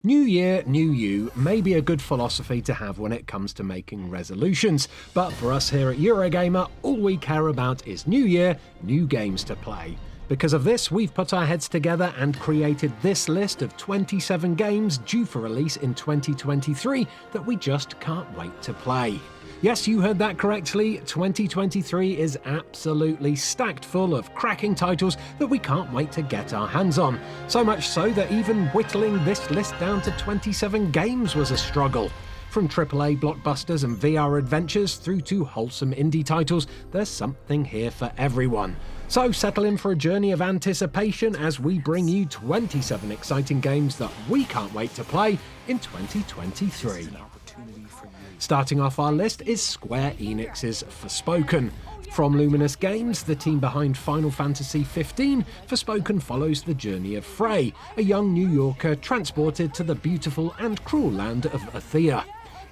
New year, new you may be a good philosophy to have when it comes to making resolutions, but for us here at Eurogamer, all we care about is new year, new games to play. Because of this, we've put our heads together and created this list of 27 games due for release in 2023 that we just can't wait to play. Yes, you heard that correctly, 2023 is absolutely stacked full of cracking titles that we can't wait to get our hands on. So much so that even whittling this list down to 27 games was a struggle. From AAA blockbusters and VR adventures through to wholesome indie titles, there's something here for everyone. So settle in for a journey of anticipation as we bring you 27 exciting games that we can't wait to play in 2023. Starting off our list is Square Enix's Forspoken. From Luminous Games, the team behind Final Fantasy XV, Forspoken follows the journey of Frey, a young New Yorker transported to the beautiful and cruel land of Athea.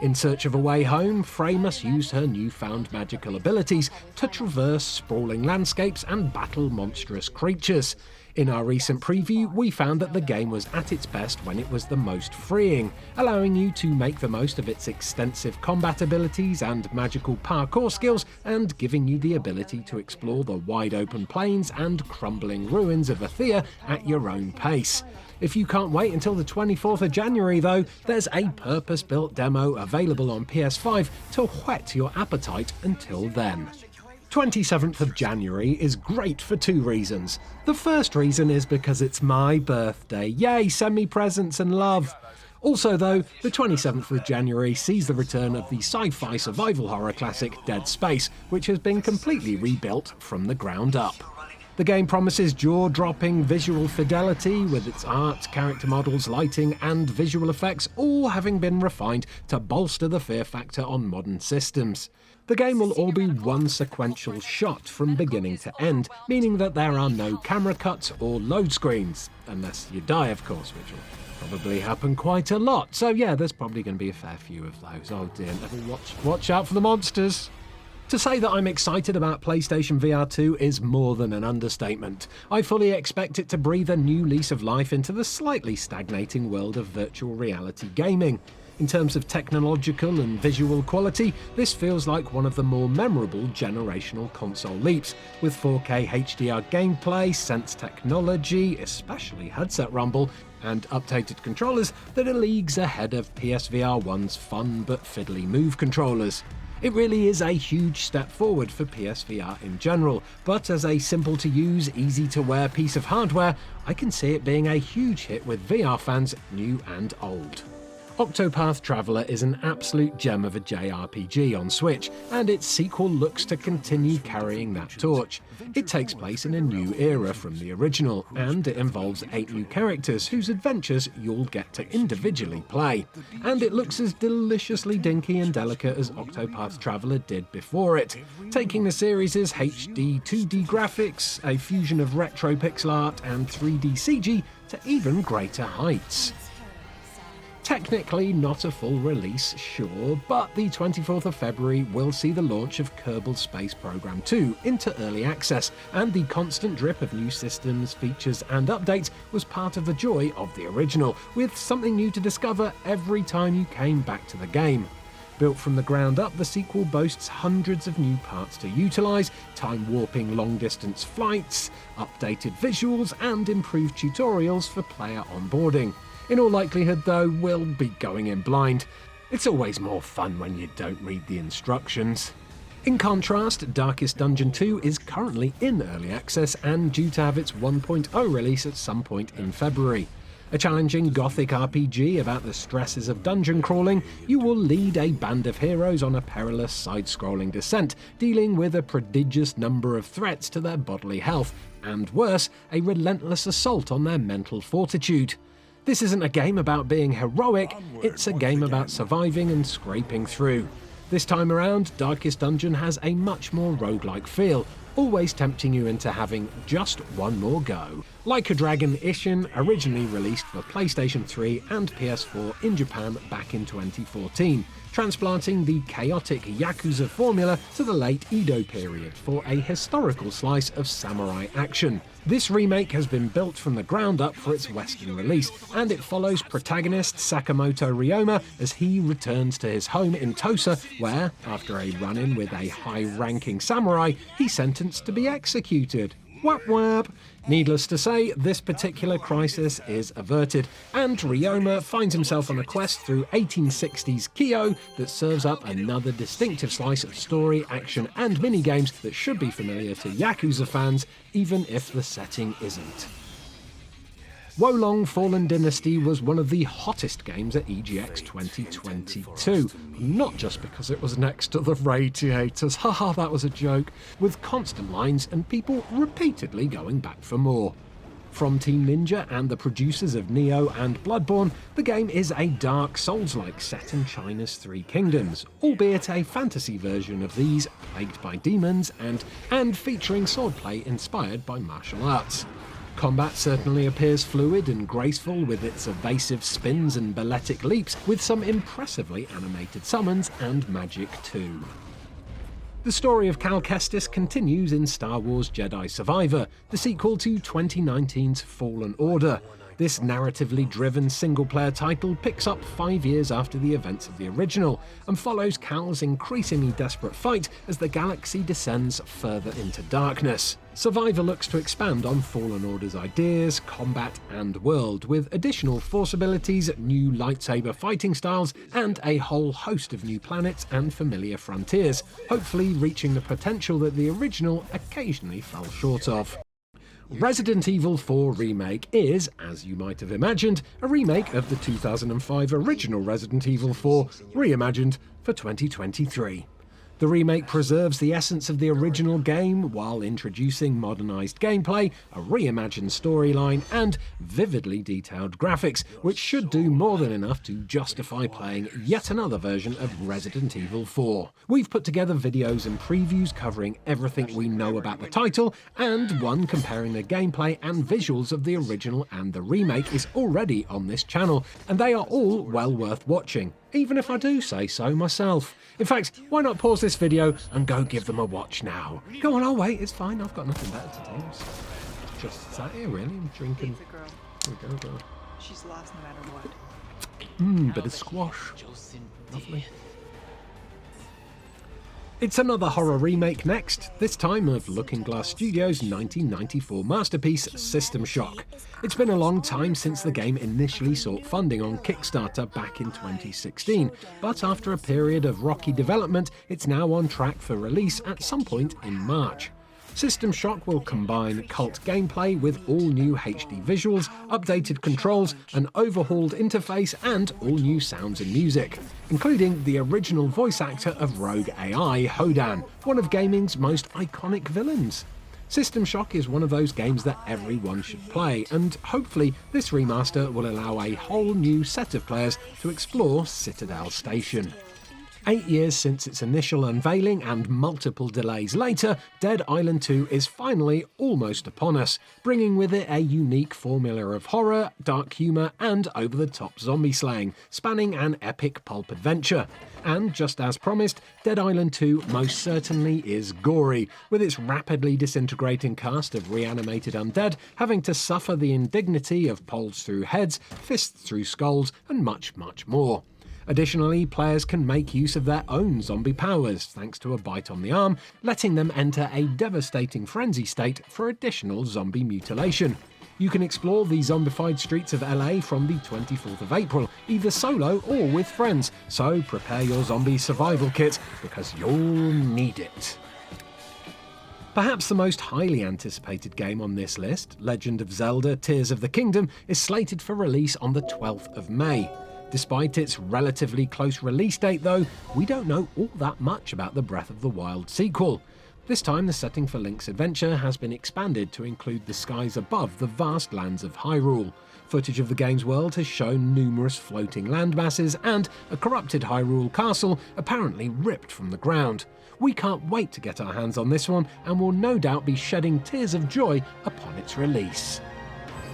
In search of a way home, Frey must use her newfound magical abilities to traverse sprawling landscapes and battle monstrous creatures. In our recent preview, we found that the game was at its best when it was the most freeing, allowing you to make the most of its extensive combat abilities and magical parkour skills, and giving you the ability to explore the wide-open plains and crumbling ruins of Athea at your own pace. If you can't wait until the 24th of January though, there's a purpose-built demo available on PS5 to whet your appetite until then. 27th of January is great for two reasons. The first reason is because it's my birthday. Yay, send me presents and love. Also though, the 27th of January sees the return of the sci-fi survival horror classic Dead Space, which has been completely rebuilt from the ground up. The game promises jaw-dropping visual fidelity with its art, character models, lighting and visual effects all having been refined to bolster the fear factor on modern systems. The game will all be one sequential shot from beginning to end, meaning that there are no camera cuts or load screens, unless you die of course, which will probably happen quite a lot. So yeah, there's probably going to be a fair few of those. Oh dear, watch out for the monsters. To say that I'm excited about PlayStation VR 2 is more than an understatement. I fully expect it to breathe a new lease of life into the slightly stagnating world of virtual reality gaming. In terms of technological and visual quality, this feels like one of the more memorable generational console leaps, with 4K HDR gameplay, sense technology, especially headset rumble, and updated controllers that are leagues ahead of PSVR 1's fun but fiddly Move controllers. It really is a huge step forward for PSVR in general, but as a simple-to-use, easy-to-wear piece of hardware, I can see it being a huge hit with VR fans, new and old. Octopath Traveller is an absolute gem of a JRPG on Switch, and its sequel looks to continue carrying that torch. It takes place in a new era from the original, and it involves 8 new characters whose adventures you'll get to individually play. And it looks as deliciously dinky and delicate as Octopath Traveller did before it, taking the series' HD 2D graphics, a fusion of retro pixel art and 3D CG to even greater heights. Technically not a full release, sure, but the 24th of February will see the launch of Kerbal Space Program 2 into early access, and the constant drip of new systems, features and updates was part of the joy of the original, with something new to discover every time you came back to the game. Built from the ground up, the sequel boasts hundreds of new parts to utilise, time-warping long-distance flights, updated visuals and improved tutorials for player onboarding. In all likelihood though, we'll be going in blind. It's always more fun when you don't read the instructions. In contrast, Darkest Dungeon 2 is currently in early access and due to have its 1.0 release at some point in February. A challenging gothic RPG about the stresses of dungeon crawling, you will lead a band of heroes on a perilous side-scrolling descent, dealing with a prodigious number of threats to their bodily health, and worse, a relentless assault on their mental fortitude. This isn't a game about being heroic, it's a game about surviving and scraping through. This time around, Darkest Dungeon has a much more roguelike feel, always tempting you into having just one more go. Like a Dragon Ishin originally released for PlayStation 3 and PS4 in Japan back in 2014, transplanting the chaotic Yakuza formula to the late Edo period for a historical slice of samurai action. This remake has been built from the ground up for its Western release, and it follows protagonist Sakamoto Ryoma as he returns to his home in Tosa, where, after a run-in with a high-ranking samurai, he's sentenced to be executed. Wap wap! Needless to say, this particular crisis is averted, and Ryoma finds himself on a quest through 1860s Kyo that serves up another distinctive slice of story, action, and minigames that should be familiar to Yakuza fans, even if the setting isn't. Wolong Fallen Dynasty was one of the hottest games at EGX 2022, not just because it was next to the Radiators, haha that was a joke, with constant lines and people repeatedly going back for more. From Team Ninja and the producers of Nioh and Bloodborne, the game is a dark Souls-like set in China's Three Kingdoms, albeit a fantasy version of these, plagued by demons and featuring swordplay inspired by martial arts. Combat certainly appears fluid and graceful with its evasive spins and balletic leaps, with some impressively animated summons and magic too. The story of Cal Kestis continues in Star Wars Jedi Survivor, the sequel to 2019's Fallen Order. This narratively driven single-player title picks up 5 years after the events of the original, and follows Cal's increasingly desperate fight as the galaxy descends further into darkness. Survivor looks to expand on Fallen Order's ideas, combat, and world, with additional Force abilities, new lightsaber fighting styles, and a whole host of new planets and familiar frontiers, hopefully reaching the potential that the original occasionally fell short of. Resident Evil 4 Remake is, as you might have imagined, a remake of the 2005 original Resident Evil 4, reimagined for 2023. The remake preserves the essence of the original game while introducing modernised gameplay, a reimagined storyline, and vividly detailed graphics, which should do more than enough to justify playing yet another version of Resident Evil 4. We've put together videos and previews covering everything we know about the title, and one comparing the gameplay and visuals of the original and the remake is already on this channel, and they are all well worth watching, even if I do say so myself. In fact, why not pause this video and go give them a watch now? Go on, I'll wait, it's fine, I've got nothing better to do. Just sat here really, I'm drinking. Here we go, girl. She's lost no matter what. Bit of squash. Lovely. It's another horror remake next, this time of Looking Glass Studios' 1994 masterpiece, System Shock. It's been a long time since the game initially sought funding on Kickstarter back in 2016, but after a period of rocky development, it's now on track for release at some point in March. System Shock will combine cult gameplay with all new HD visuals, updated controls, an overhauled interface, and all new sounds and music, including the original voice actor of Rogue AI, Hodan, one of gaming's most iconic villains. System Shock is one of those games that everyone should play, and hopefully this remaster will allow a whole new set of players to explore Citadel Station. 8 years since its initial unveiling and multiple delays later, Dead Island 2 is finally almost upon us, bringing with it a unique formula of horror, dark humour and over-the-top zombie slaying, spanning an epic pulp adventure. And just as promised, Dead Island 2 most certainly is gory, with its rapidly disintegrating cast of reanimated undead having to suffer the indignity of poles through heads, fists through skulls and much, much more. Additionally, players can make use of their own zombie powers, thanks to a bite on the arm, letting them enter a devastating frenzy state for additional zombie mutilation. You can explore the zombified streets of LA from the 24th of April, either solo or with friends, so prepare your zombie survival kit, because you'll need it. Perhaps the most highly anticipated game on this list, Legend of Zelda Tears of the Kingdom, is slated for release on the 12th of May. Despite its relatively close release date though, we don't know all that much about the Breath of the Wild sequel. This time the setting for Link's adventure has been expanded to include the skies above the vast lands of Hyrule. Footage of the game's world has shown numerous floating landmasses and a corrupted Hyrule castle apparently ripped from the ground. We can't wait to get our hands on this one and will no doubt be shedding tears of joy upon its release.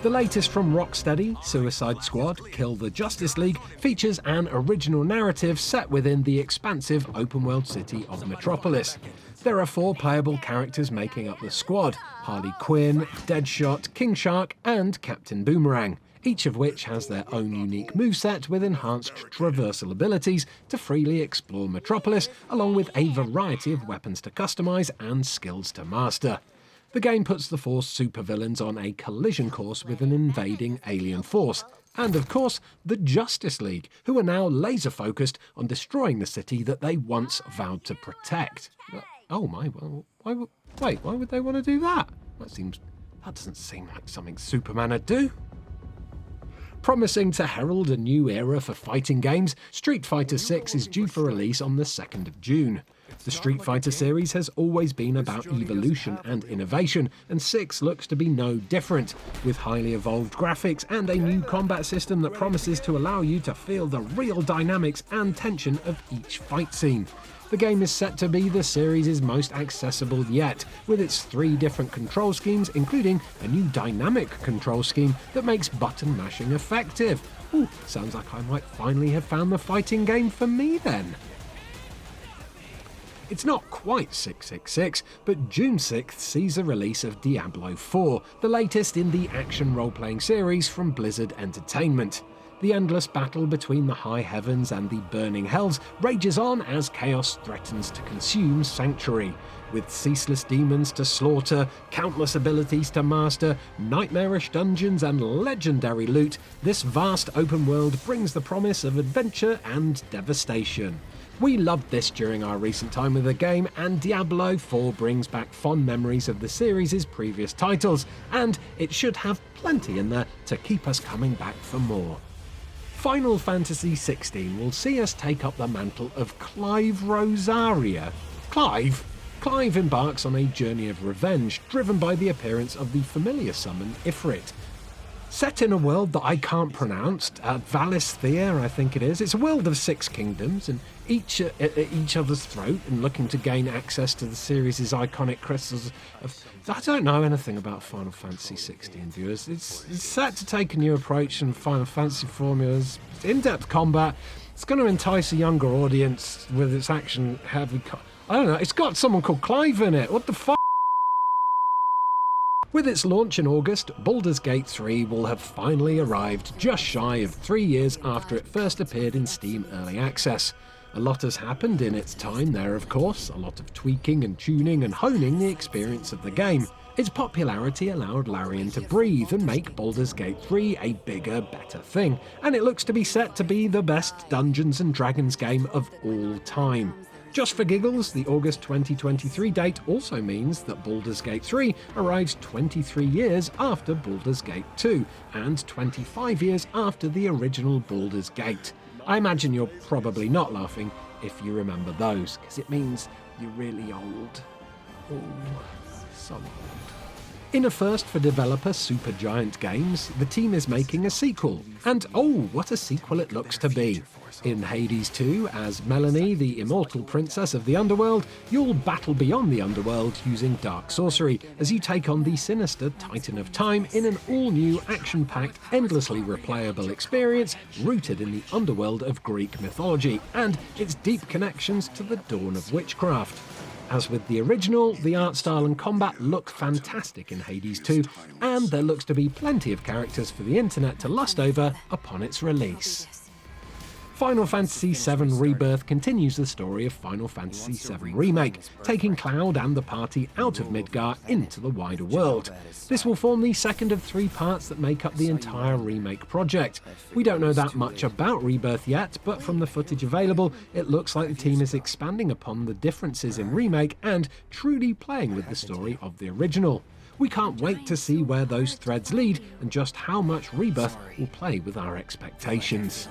The latest from Rocksteady, Suicide Squad, Kill the Justice League, features an original narrative set within the expansive open-world city of Metropolis. There are 4 playable characters making up the squad: Harley Quinn, Deadshot, King Shark, and Captain Boomerang, each of which has their own unique moveset with enhanced traversal abilities to freely explore Metropolis, along with a variety of weapons to customize and skills to master. The game puts the 4 supervillains on a collision course with an invading alien force, and of course, the Justice League, who are now laser-focused on destroying the city that they once vowed to protect. Oh my, well, why would they want to do that? That doesn't seem like something Superman would do. Promising to herald a new era for fighting games, Street Fighter VI is due for release on the 2nd of June. The Street Fighter series has always been about evolution and innovation, and 6 looks to be no different, with highly evolved graphics and a new combat system that promises to allow you to feel the real dynamics and tension of each fight scene. The game is set to be the series' most accessible yet, with its 3 different control schemes, including a new dynamic control scheme that makes button mashing effective. Ooh, sounds like I might finally have found the fighting game for me then. It's not quite 666, but June 6th sees the release of Diablo IV, the latest in the action role-playing series from Blizzard Entertainment. The endless battle between the high heavens and the burning hells rages on as chaos threatens to consume Sanctuary. With ceaseless demons to slaughter, countless abilities to master, nightmarish dungeons and legendary loot, this vast open world brings the promise of adventure and devastation. We loved this during our recent time with the game, and Diablo IV brings back fond memories of the series' previous titles, and it should have plenty in there to keep us coming back for more. Final Fantasy XVI will see us take up the mantle of Clive Rosaria. Clive embarks on a journey of revenge, driven by the appearance of the familiar summon Ifrit. Set in a world that I can't pronounce, Valisthea, I think it is. It's a world of 6 kingdoms, and each at each other's throat, and looking to gain access to the series' iconic crystals of... I don't know anything about Final Fantasy XVI, viewers. It's set to take a new approach from Final Fantasy formulas, in-depth combat. It's going to entice a younger audience with its action-heavy... I don't know, it's got someone called Clive in it. What the fuck? With its launch in August, Baldurs Gate 3 will have finally arrived just shy of 3 years after it first appeared in Steam Early Access. A lot has happened in its time there, of course, a lot of tweaking and tuning and honing the experience of the game. Its popularity allowed Larian to breathe and make Baldur's Gate 3 a bigger, better thing, and it looks to be set to be the best Dungeons & Dragons game of all time. Just for giggles, the August 2023 date also means that Baldur's Gate 3 arrives 23 years after Baldur's Gate 2, and 25 years after the original Baldur's Gate. I imagine you're probably not laughing if you remember those, because it means you're really old. Oh, so old. In a first for developer Supergiant Games, the team is making a sequel, and oh, what a sequel it looks to be. In Hades 2, as Melanie, the immortal princess of the underworld, you'll battle beyond the underworld using dark sorcery as you take on the sinister Titan of Time in an all-new, action-packed, endlessly replayable experience rooted in the underworld of Greek mythology and its deep connections to the dawn of witchcraft. As with the original, the art style and combat look fantastic in Hades 2, and there looks to be plenty of characters for the internet to lust over upon its release. Final Fantasy VII Rebirth continues the story of Final Fantasy VII Remake, taking Cloud and the party out of Midgar into the wider world. This will form the second of 3 parts that make up the entire Remake project. We don't know that much about Rebirth yet, but from the footage available, it looks like the team is expanding upon the differences in Remake and truly playing with the story of the original. We can't wait to see where those threads lead and just how much Rebirth will play with our expectations.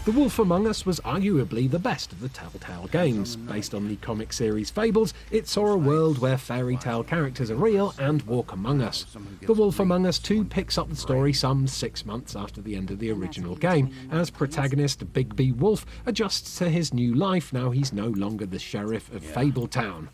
The Wolf Among Us was arguably the best of the Telltale games. Based on the comic series Fables, it saw a world where fairy tale characters are real and walk among us. The Wolf Among Us 2 picks up the story some 6 months after the end of the original game, as protagonist Bigby Wolf adjusts to his new life now he's no longer the sheriff of Fabletown.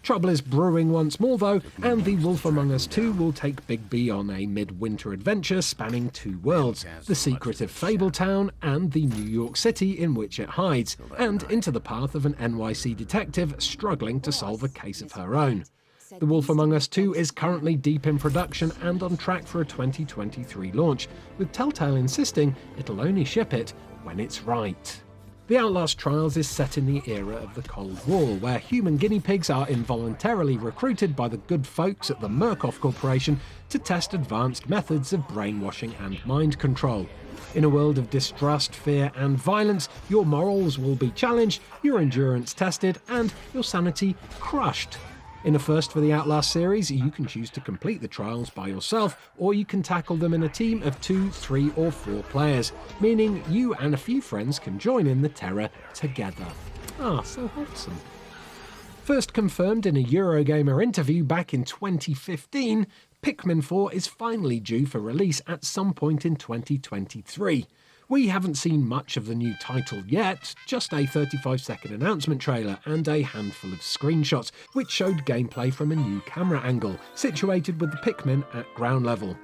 Trouble is brewing once more though, and The Wolf Among Us 2 will take Big B on a midwinter adventure spanning 2 worlds, the secretive Fabletown and the New York City in which it hides, and into the path of an NYC detective struggling to solve a case of her own. The Wolf Among Us 2 is currently deep in production and on track for a 2023 launch, with Telltale insisting it'll only ship it when it's right. The Outlast Trials is set in the era of the Cold War, where human guinea pigs are involuntarily recruited by the good folks at the Murkoff Corporation to test advanced methods of brainwashing and mind control. In a world of distrust, fear and violence, your morals will be challenged, your endurance tested, and your sanity crushed. In a first for the Outlast series, you can choose to complete the trials by yourself, or you can tackle them in a team of 2, 3 or 4 players, meaning you and a few friends can join in the terror together. Ah, so wholesome. First confirmed in a Eurogamer interview back in 2015, Pikmin 4 is finally due for release at some point in 2023. We haven't seen much of the new title yet, just a 35-second announcement trailer and a handful of screenshots, which showed gameplay from a new camera angle, situated with the Pikmin at ground level.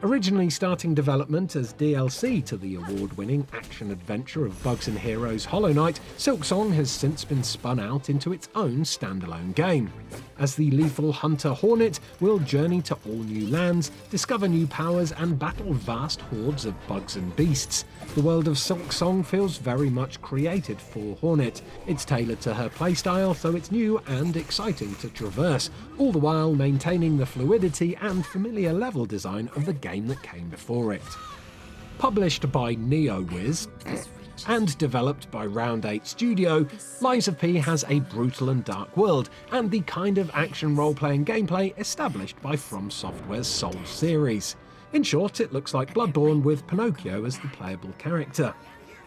Originally starting development as DLC to the award-winning action-adventure of Bugs and Heroes Hollow Knight, Silksong has since been spun out into its own standalone game. As the lethal hunter Hornet will journey to all new lands, discover new powers and battle vast hordes of bugs and beasts. The world of Silksong feels very much created for Hornet. It's tailored to her playstyle, so it's new and exciting to traverse, all the while maintaining the fluidity and familiar level design of the game that came before it. Published by NeoWiz and developed by Round 8 Studio, Lies of P has a brutal and dark world and the kind of action role-playing gameplay established by From Software's Soul series. In short, it looks like Bloodborne with Pinocchio as the playable character.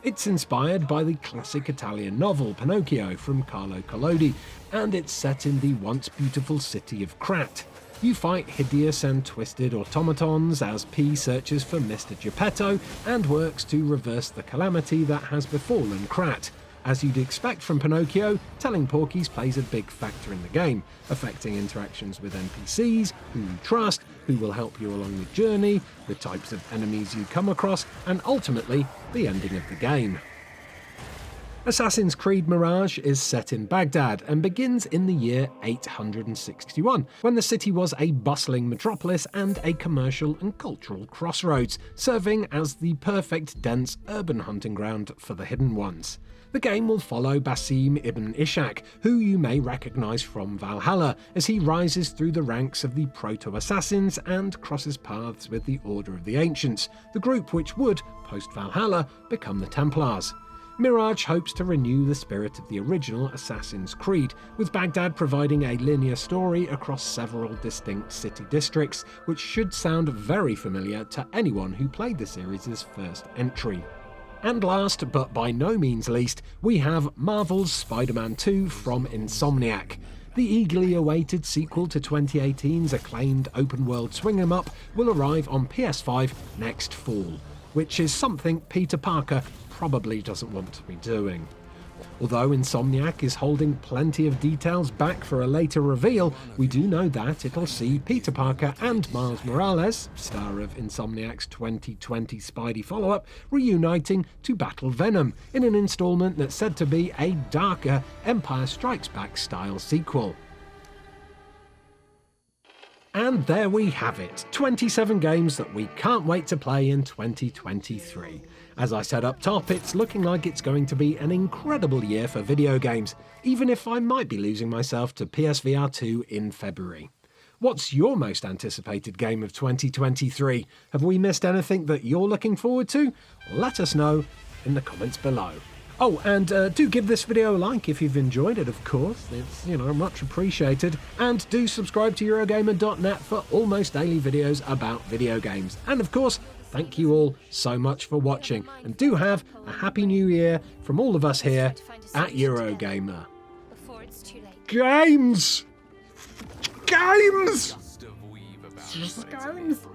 It's inspired by the classic Italian novel Pinocchio from Carlo Collodi, and it's set in the once beautiful city of Krat. You fight hideous and twisted automatons as P searches for Mr. Geppetto and works to reverse the calamity that has befallen Krat. As you'd expect from Pinocchio, telling porkies plays a big factor in the game, affecting interactions with NPCs, who you trust, who will help you along the journey, the types of enemies you come across, and ultimately, the ending of the game. Assassin's Creed Mirage is set in Baghdad and begins in the year 861, when the city was a bustling metropolis and a commercial and cultural crossroads, serving as the perfect dense urban hunting ground for the Hidden Ones. The game will follow Basim ibn Ishaq, who you may recognise from Valhalla, as he rises through the ranks of the Proto-Assassins and crosses paths with the Order of the Ancients, the group which would, post-Valhalla, become the Templars. Mirage hopes to renew the spirit of the original Assassin's Creed, with Baghdad providing a linear story across several distinct city districts, which should sound very familiar to anyone who played the series' first entry. And last, but by no means least, we have Marvel's Spider-Man 2 from Insomniac. The eagerly awaited sequel to 2018's acclaimed open-world swing-em-up will arrive on PS5 next fall, which is something Peter Parker probably doesn't want to be doing. Although Insomniac is holding plenty of details back for a later reveal, we do know that it'll see Peter Parker and Miles Morales, star of Insomniac's 2020 Spidey follow-up, reuniting to battle Venom in an installment that's said to be a darker Empire Strikes Back style sequel. And there we have it, 27 games that we can't wait to play in 2023. As I said up top, it's looking like it's going to be an incredible year for video games, even if I might be losing myself to PSVR 2 in February. What's your most anticipated game of 2023? Have we missed anything that you're looking forward to? Let us know in the comments below. Oh, and do give this video a like if you've enjoyed it, of course. It's, much appreciated. And do subscribe to Eurogamer.net for almost daily videos about video games. And of course, thank you all so much for watching. And do have a happy new year from all of us here at Eurogamer. Games! Games! Games!